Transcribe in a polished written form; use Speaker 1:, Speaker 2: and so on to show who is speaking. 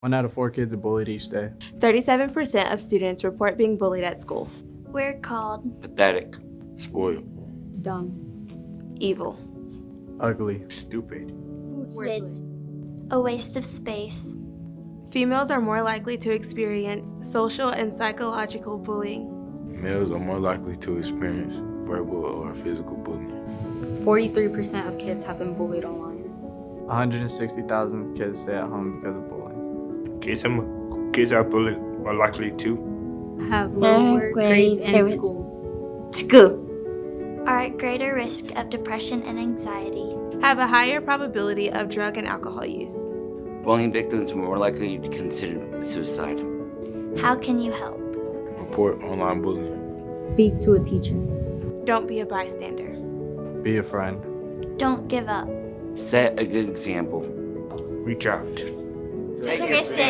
Speaker 1: 1 out of 4 kids are bullied each day.
Speaker 2: 37% of students report being bullied at school.
Speaker 3: We're called
Speaker 4: Pathetic.
Speaker 5: Spoiled.
Speaker 6: Dumb.
Speaker 2: Evil.
Speaker 1: Ugly.
Speaker 5: Stupid.
Speaker 6: Worthless.
Speaker 3: a waste of space.
Speaker 2: Females are more likely to experience social and psychological bullying.
Speaker 5: Males are more likely to experience verbal or physical bullying.
Speaker 6: 43% of kids have been bullied online.
Speaker 1: 160,000 kids stay at home because of bullying.
Speaker 7: Kids are bullied are likely to
Speaker 6: Have lower grades in
Speaker 8: grades.
Speaker 6: school.
Speaker 3: Are at greater risk of depression and anxiety.
Speaker 2: Have a higher probability of drug and alcohol use.
Speaker 4: Bullying victims are more likely to consider suicide.
Speaker 3: How can you help?
Speaker 5: Report online bullying.
Speaker 6: Speak to a teacher.
Speaker 2: Don't be a bystander.
Speaker 1: Be a friend.
Speaker 3: Don't give up.
Speaker 4: Set a good example.
Speaker 7: reach out.
Speaker 3: Take a stand.